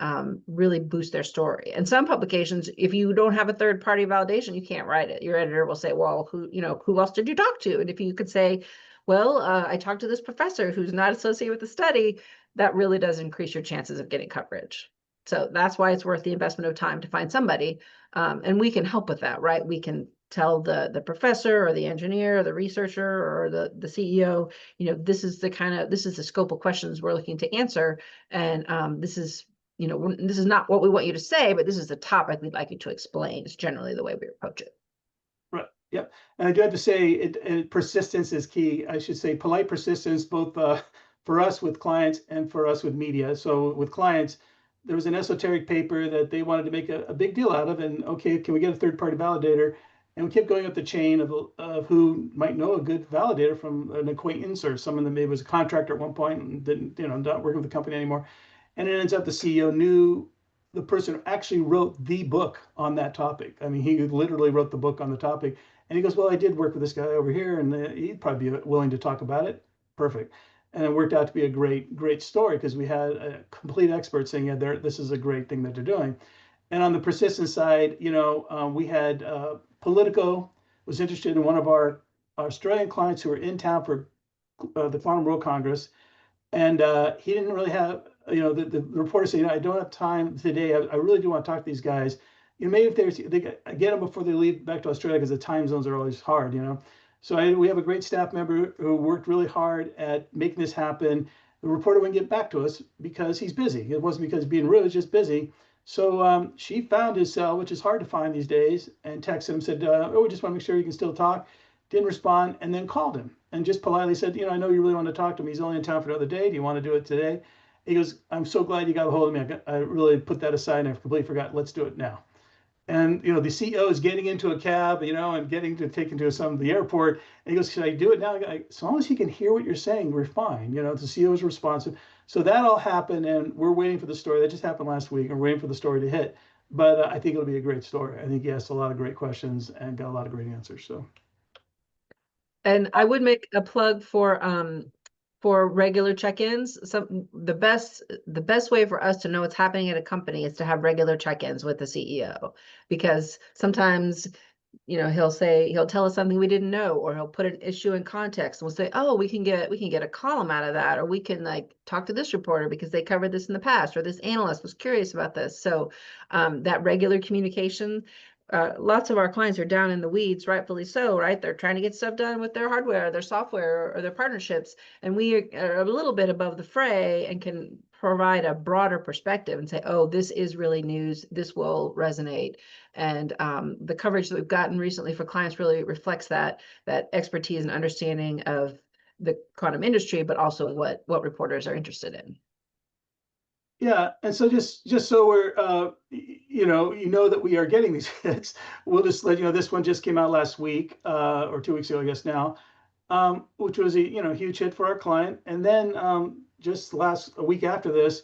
really boost their story. And some publications, if you don't have a third party validation, you can't write it. Your editor will say, well, who else did you talk to? And if you could say, well, I talked to this professor who's not associated with the study, that really does increase your chances of getting coverage. So that's why it's worth the investment of time to find somebody. And we can help with that, right? We can tell the professor or the engineer or the researcher or the CEO, this is the scope of questions we're looking to answer. And this is not what we want you to say, but this is the topic we'd like you to explain. It's generally the way we approach it. Right. Yep. And I do have to say, persistence is key. I should say polite persistence, both for us with clients and for us with media. So with clients, there was an esoteric paper that they wanted to make a big deal out of, and okay, can we get a third-party validator? And we kept going up the chain of who might know a good validator from an acquaintance or someone that maybe was a contractor at one point and didn't, not working with the company anymore. And it ends up the CEO knew the person who actually wrote the book on that topic. I mean, he literally wrote the book on the topic. And he goes, well, I did work with this guy over here, and he'd probably be willing to talk about it. Perfect. And it worked out to be a great story because we had a complete expert saying, yeah, this is a great thing that they're doing. And on the persistence side, we had Politico was interested in one of our Australian clients who were in town for the Quantum World Congress. And he didn't really have, the reporter said, I don't have time today. I really do want to talk to these guys. Maybe if they get them before they leave back to Australia, because the time zones are always hard, So we have a great staff member who worked really hard at making this happen. The reporter wouldn't get back to us because he's busy. It wasn't because he's being rude, it's just busy. So she found his cell, which is hard to find these days, and texted him, said, we just want to make sure you can still talk. Didn't respond, and then called him and just politely said, I know you really want to talk to him. He's only in town for another day. Do you want to do it today? He goes, I'm so glad you got a hold of me. I really put that aside and I completely forgot. Let's do it now. And the CEO is getting into a cab, and getting to take into the airport. And he goes, should I do it now? As long as he can hear what you're saying, we're fine. The CEO is responsive. So that all happened, and we're waiting for the story. That just happened last week, and we're waiting for the story to hit. But I think it'll be a great story. I think he asked a lot of great questions and got a lot of great answers. So. And I would make a plug for regular check-ins. The best way for us to know what's happening at a company is to have regular check-ins with the CEO, because sometimes he'll tell us something we didn't know, or he'll put an issue in context, and we'll say, oh, we can get a column out of that, or we can talk to this reporter because they covered this in the past, or this analyst was curious about this. So that regular communication. Lots of our clients are down in the weeds, rightfully so, right? They're trying to get stuff done with their hardware, their software, or their partnerships. And we are a little bit above the fray and can provide a broader perspective and say, oh, this is really news. This will resonate. And the coverage that we've gotten recently for clients really reflects that expertise and understanding of the quantum industry, but also what reporters are interested in. Yeah, and so just so we're you know that we are getting these hits, we'll just let you know this one just came out last week or 2 weeks ago, I guess now, which was a huge hit for our client. And then just a week after this,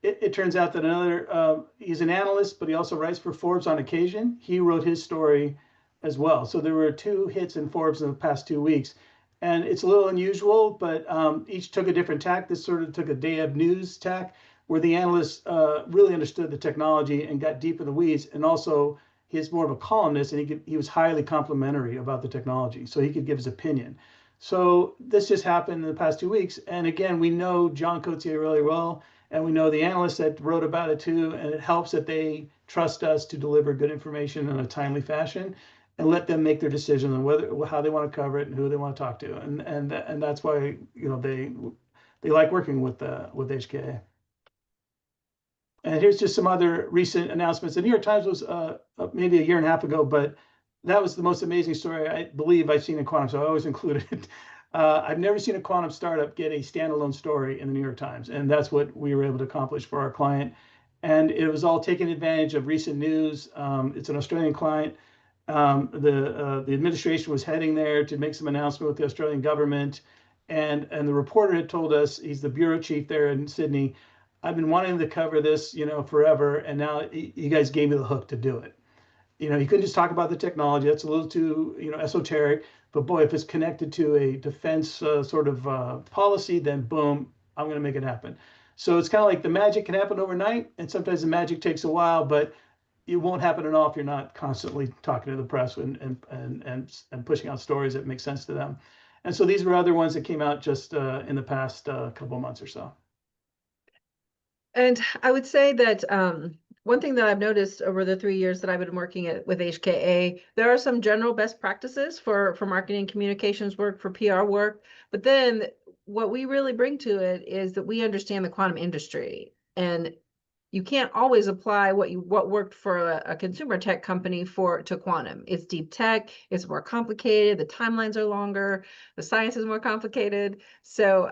it turns out that another he's an analyst, but he also writes for Forbes on occasion. He wrote his story as well. So there were two hits in Forbes in the past 2 weeks, and it's a little unusual, but each took a different tack. This sort of took a day of news tack, where the analyst really understood the technology and got deep in the weeds, and also he's more of a columnist, and he was highly complimentary about the technology, so he could give his opinion. So this just happened in the past 2 weeks, and again, we know John Coetzee really well, and we know the analysts that wrote about it too, and it helps that they trust us to deliver good information in a timely fashion and let them make their decision on how they want to cover it and who they want to talk to. And that's why they like working with HKA. And here's just some other recent announcements. The New York Times was maybe a year and a half ago, but that was the most amazing story I believe I've seen in quantum, so I always include it. I've never seen a quantum startup get a standalone story in the New York Times, and that's what we were able to accomplish for our client. And it was all taking advantage of recent news. It's an Australian client. The administration was heading there to make some announcement with the Australian government, and the reporter had told us, he's the bureau chief there in Sydney, I've been wanting to cover this, forever, and now you guys gave me the hook to do it. You couldn't just talk about the technology. That's a little too, esoteric. But boy, if it's connected to a defense sort of policy, then boom, I'm going to make it happen. So it's kind of like the magic can happen overnight, and sometimes the magic takes a while, but it won't happen at all if you're not constantly talking to the press and pushing out stories that make sense to them. And so these were other ones that came out just in the past couple of months or so. And I would say that one thing that I've noticed over the 3 years that I've been working with HKA, there are some general best practices for marketing communications work, for PR work. But then what we really bring to it is that we understand the quantum industry. And you can't always apply what worked for a consumer tech company to quantum. It's deep tech, it's more complicated, the timelines are longer, the science is more complicated. So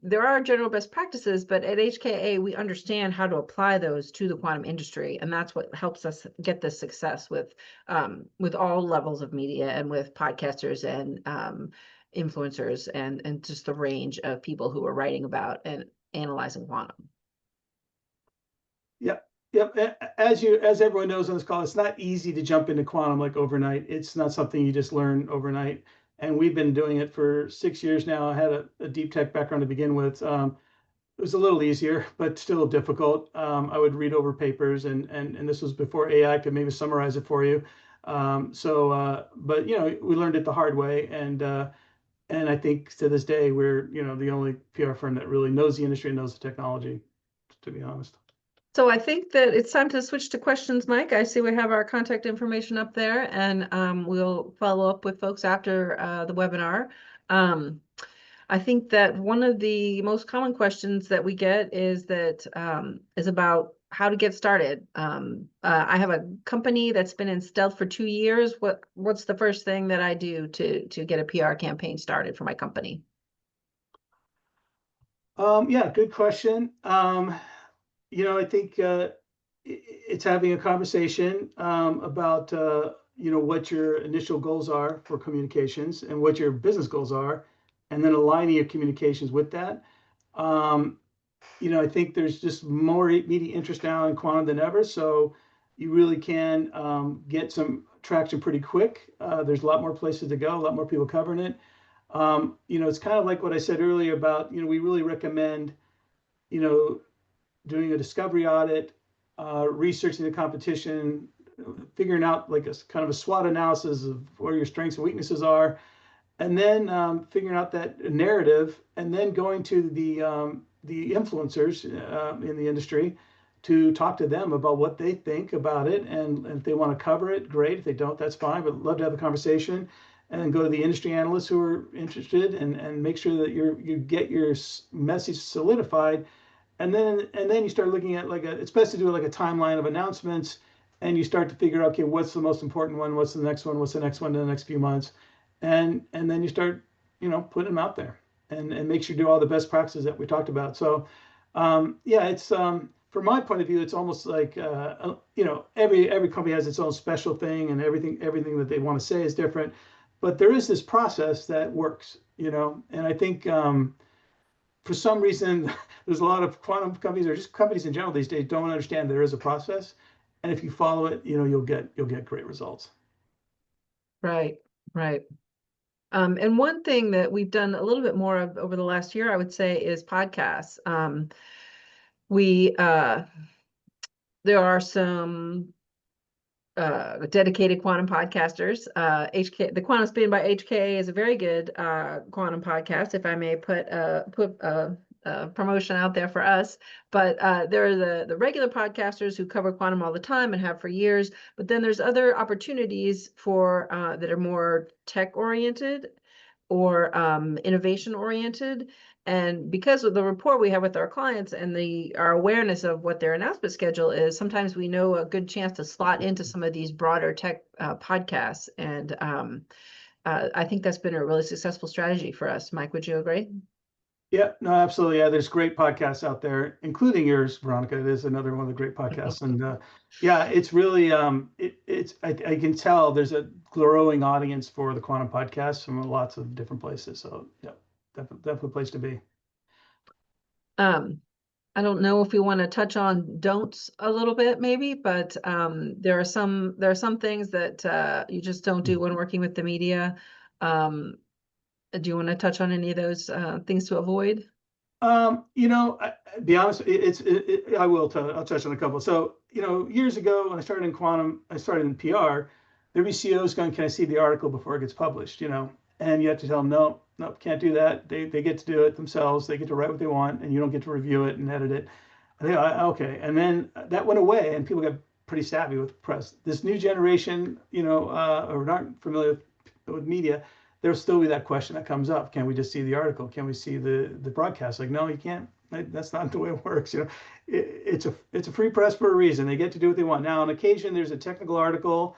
there are general best practices, but at HKA, we understand how to apply those to the quantum industry. And that's what helps us get this success with all levels of media and with podcasters and influencers and just the range of people who are writing about and analyzing quantum. Yep. Yep. As everyone knows on this call, it's not easy to jump into quantum like overnight. It's not something you just learn overnight. And we've been doing it for 6 years now. I had a deep tech background to begin with. It was a little easier, but still difficult. I would read over papers, and this was before AI could maybe summarize it for you. But we learned it the hard way, and I think to this day we're the only PR firm that really knows the industry and knows the technology, to be honest. So I think that it's time to switch to questions, Mike. I see we have our contact information up there, and we'll follow up with folks after the webinar. I think that one of the most common questions that we get is about how to get started. I have a company that's been in stealth for 2 years. What's the first thing that I do to get a PR campaign started for my company? Yeah, good question. I think it's having a conversation about what your initial goals are for communications and what your business goals are, and then aligning your communications with that. I think there's just more media interest now in quantum than ever, so you really can get some traction pretty quick. There's a lot more places to go, a lot more people covering it. It's kind of like what I said earlier about, we really recommend, doing a discovery audit, researching the competition, figuring out like a kind of a SWOT analysis of where your strengths and weaknesses are, and then figuring out that narrative, and then going to the influencers in the industry to talk to them about what they think about it, and if they want to cover it, great. If they don't, that's fine. But love to have a conversation, and then go to the industry analysts who are interested, and make sure that you get your message solidified. And then you start looking at it's best to do like a timeline of announcements, and you start to figure out, okay, what's the most important one, what's the next one, what's the next one in the next few months, and then you start putting them out there, and make sure you do all the best practices that we talked about. So yeah, it's from my point of view, it's almost like every company has its own special thing, and everything that they want to say is different. But there is this process that works, and I think for some reason there's a lot of quantum companies, or just companies in general these days, don't understand there is a process, and if you follow it, you'll get great results. Right, right. And one thing that we've done a little bit more of over the last year, I would say, is podcasts. We there are some dedicated quantum podcasters. The Quantum Spin by HKA is a very good quantum podcast, if I may put a promotion out there for us. But there are the regular podcasters who cover quantum all the time and have for years. But then there's other opportunities for that are more tech oriented or innovation oriented. And because of the rapport we have with our clients and our awareness of what their announcement schedule is, sometimes we know a good chance to slot into some of these broader tech podcasts. And I think that's been a really successful strategy for us. Mike, would you agree? Yeah, no, absolutely. Yeah, there's great podcasts out there, including yours, Veronica. It is another one of the great podcasts, and yeah, it's really I can tell there's a growing audience for the quantum podcast from lots of different places. So yeah, definitely a place to be. I don't know if we want to touch on don'ts a little bit, maybe, but there are some things that you just don't do when working with the media. Do you want to touch on any of those things to avoid? Be honest, I'll touch on a couple. So, years ago when I started in quantum, I started in PR. There'd be CEOs going, "Can I see the article before it gets published?" And you have to tell them, no, no, can't do that. They get to do it themselves. They get to write what they want, and you don't get to review it and edit it. I think, okay. And then that went away, and people got pretty savvy with the press. This new generation, or not familiar with media, there'll still be that question that comes up. Can we just see the article? Can we see the broadcast? Like, no, you can't. That's not the way it works. It's a free press for a reason. They get to do what they want. Now, on occasion, there's a technical article,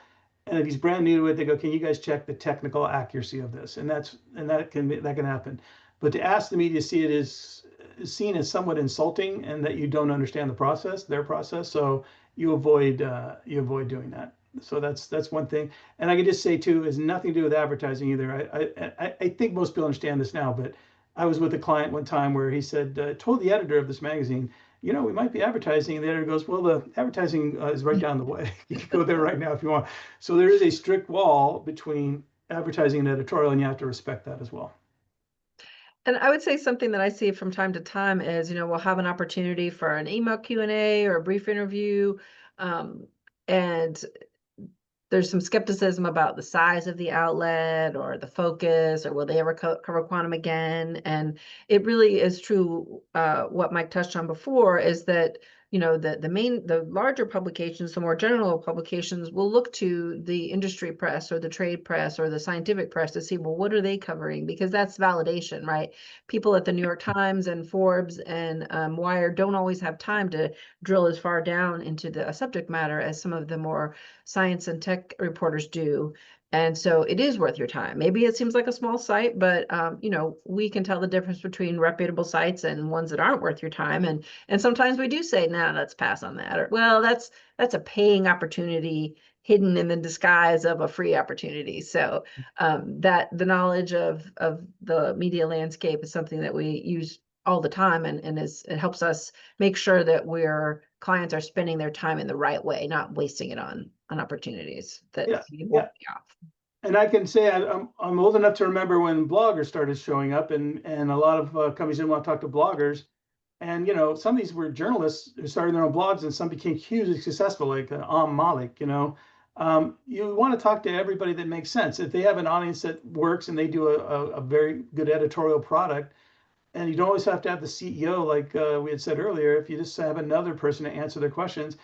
and if he's brand new to it, they go, "Can you guys check the technical accuracy of this?" And that can happen. But to ask the media to see it is seen as somewhat insulting, and that you don't understand their process. So you avoid doing that. So that's one thing. And I could just say too, is nothing to do with advertising either. I think most people understand this now, but I was with a client one time where he said, told the editor of this magazine, we might be advertising. And the editor goes, "Well, the advertising is right down the way. You can go there right now if you want." So there is a strict wall between advertising and editorial, and you have to respect that as well. And I would say something that I see from time to time is, we'll have an opportunity for an email Q&A or a brief interview. And there's some skepticism about the size of the outlet or the focus, or will they ever cover quantum again? And it really is true. What Mike touched on before is that, the larger publications, the more general publications, will look to the industry press or the trade press or the scientific press to see, well, what are they covering? Because that's validation, right? People at the New York Times and Forbes and Wired don't always have time to drill as far down into the subject matter as some of the more science and tech reporters do. And so it is worth your time. Maybe it seems like a small site, but we can tell the difference between reputable sites and ones that aren't worth your time. And sometimes we do say, "Nah, let's pass on that." Or, "Well, that's a paying opportunity hidden in the disguise of a free opportunity." So that the knowledge of the media landscape is something that we use all the time, and it helps us make sure that clients are spending their time in the right way, not wasting it on opportunities that won't be off. And I can say I'm old enough to remember when bloggers started showing up, and a lot of companies didn't want to talk to bloggers. And some of these were journalists who started their own blogs, and some became hugely successful, like Malik. You want to talk to everybody that makes sense. If they have an audience that works and they do a very good editorial product, and you don't always have to have the CEO, like we had said earlier. If you just have another person to answer their questions,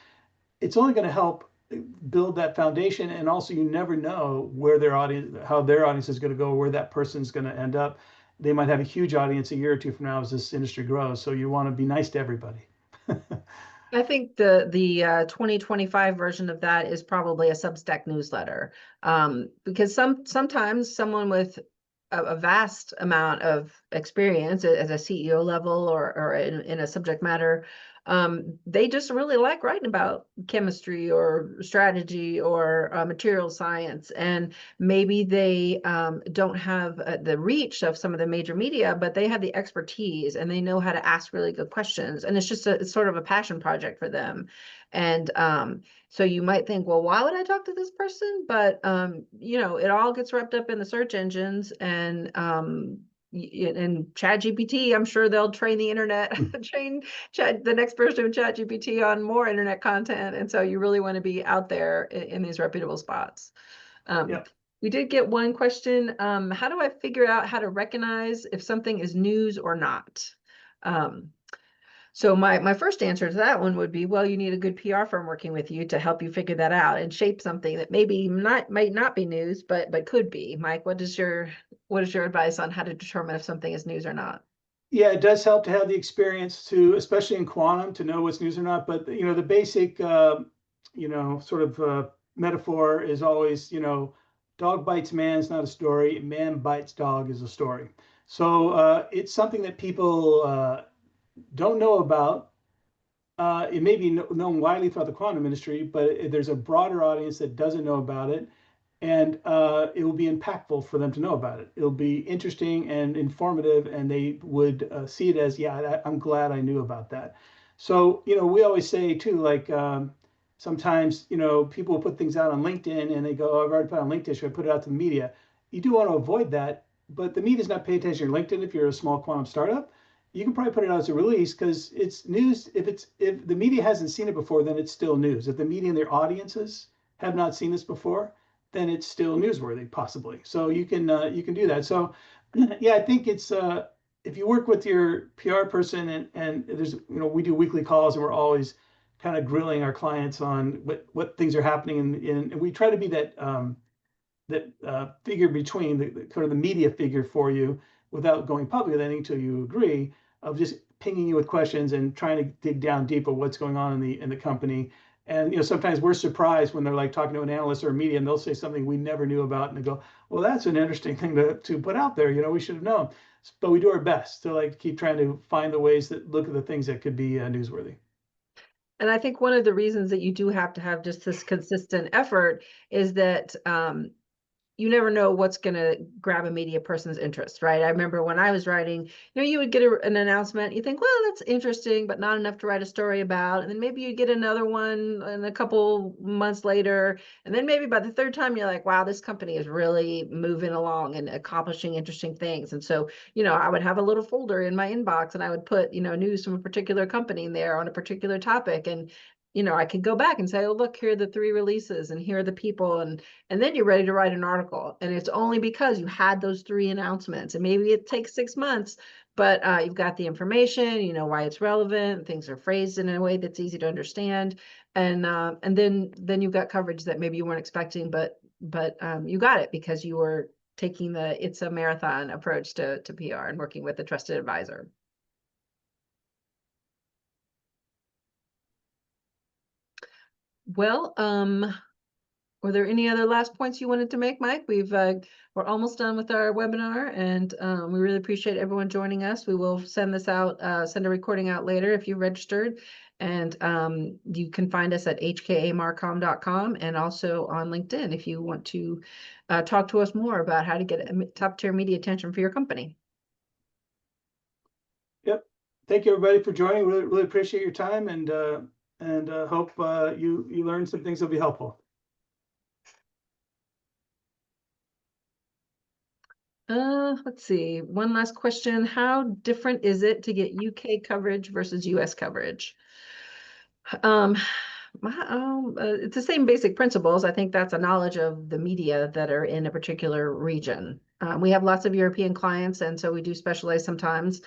it's only going to help build that foundation. And also, you never know how their audience is going to go, where that person's going to end up. They might have a huge audience a year or two from now as this industry grows. So you want to be nice to everybody. I think the 2025 version of that is probably a Substack newsletter, because sometimes someone with a vast amount of experience as a CEO level or in a subject matter They just really like writing about chemistry or strategy or material science. And maybe they don't have the reach of some of the major media, but they have the expertise and they know how to ask really good questions. And it's sort of a passion project for them. And so you might think, well, why would I talk to this person? But it all gets wrapped up in the search engines and ChatGPT. I'm sure they'll train the internet, train the next version of ChatGPT on more internet content. And so you really want to be out there in these reputable spots. Yeah. We did get one question. How do I figure out how to recognize if something is news or not? So my first answer to that one would be, well, you need a good PR firm working with you to help you figure that out and shape something that might not be news, but could be. Mike, what is your advice on how to determine if something is news or not? Yeah, it does help to have the experience to, especially in quantum, to know what's news or not. But the basic, sort of metaphor is always, dog bites man is not a story. Man bites dog is a story. So it's something that people don't know about. It may be known widely throughout the quantum industry, but there's a broader audience that doesn't know about it, and it will be impactful for them to know about it. It'll be interesting and informative, and they would see it as, yeah, I'm glad I knew about that. So, we always say too, like sometimes, people will put things out on LinkedIn and they go, oh, I've already put it on LinkedIn, should I put it out to the media? You do want to avoid that, but the media's not paying attention to LinkedIn if you're a small quantum startup. You can probably put it out as a release because it's news. If the media hasn't seen it before, then it's still news. If the media and their audiences have not seen this before, then it's still newsworthy, possibly. So you can do that. So yeah, I think it's if you work with your PR person and there's we do weekly calls and we're always kind of grilling our clients on what things are happening and we try to be that figure between the kind of the media figure for you without going public with anything until you agree, of just pinging you with questions and trying to dig down deep of what's going on in the company. And sometimes we're surprised when they're like talking to an analyst or a media and they'll say something we never knew about and they go, well, that's an interesting thing to put out there. We should have known. But we do our best to like keep trying to find the ways that look at the things that could be newsworthy. And I think one of the reasons that you do have to have just this consistent effort is that you never know what's going to grab a media person's interest, right? I remember when I was writing, you would get an announcement, you think, well, that's interesting, but not enough to write a story about. And then maybe you get another one in a couple months later. And then maybe by the third time, you're like, wow, this company is really moving along and accomplishing interesting things. And so, I would have a little folder in my inbox and I would put, news from a particular company in there on a particular topic. And I could go back and say, oh, look, here are the 3 releases and here are the people. And then you're ready to write an article. And it's only because you had those 3 announcements. And maybe it takes 6 months, but you've got the information, you know why it's relevant, things are phrased in a way that's easy to understand. And then you've got coverage that maybe you weren't expecting, but you got it because you were taking it's a marathon approach to PR and working with a trusted advisor. Well, were there any other last points you wanted to make, Mike? We're almost done with our webinar, and we really appreciate everyone joining us. We will send this out, send a recording out later if you registered, and you can find us at hkamarcom.com and also on LinkedIn if you want to talk to us more about how to get top-tier media attention for your company. Yep. Thank you, everybody, for joining. Really appreciate your time, and hope you learned some things that'll be helpful. Let's see. One last question. How different is it to get UK coverage versus US coverage? It's the same basic principles. I think that's a knowledge of the media that are in a particular region. We have lots of European clients, and so we do specialize sometimes.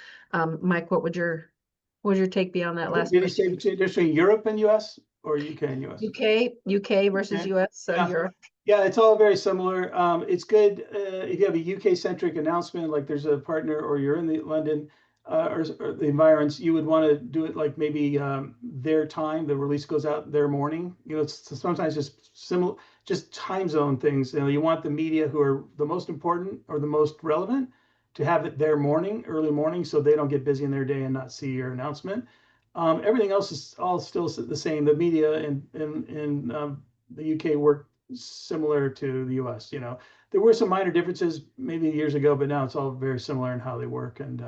Mike, what would your take be on that last Did he question? say between Europe and US or UK and US? UK versus Okay. US, so Yeah. Europe. Yeah, it's all very similar. It's good if you have a UK-centric announcement, like there's a partner or you're in the London or the environs, you would want to do it like maybe their time. The release goes out their morning. It's sometimes just similar, just time zone things. You want the media who are the most important or the most relevant to have it their morning, early morning, so they don't get busy in their day and not see your announcement. Everything else is all still the same. The media in the UK work similar to the US. There were some minor differences maybe years ago, but now it's all very similar in how they work. And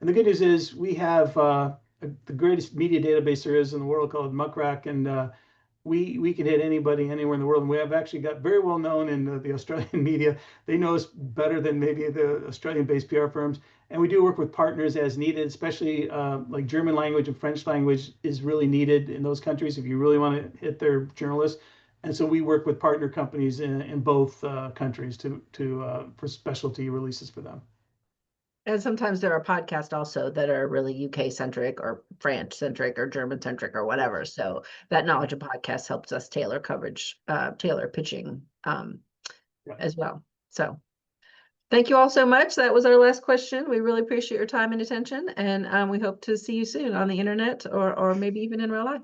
the good news is we have the greatest media database there is in the world called Muckrack, and we can hit anybody anywhere in the world. And we have actually got very well known in the Australian media. They know us better than maybe the Australian-based PR firms. And we do work with partners as needed, especially like German language and French language is really needed in those countries if you really want to hit their journalists. And so we work with partner companies in both countries for specialty releases for them. And sometimes there are podcasts also that are really UK centric or France centric or German centric or whatever. So that knowledge of podcasts helps us tailor coverage, tailor pitching as well. So thank you all so much. That was our last question. We really appreciate your time and attention, and we hope to see you soon on the internet or maybe even in real life.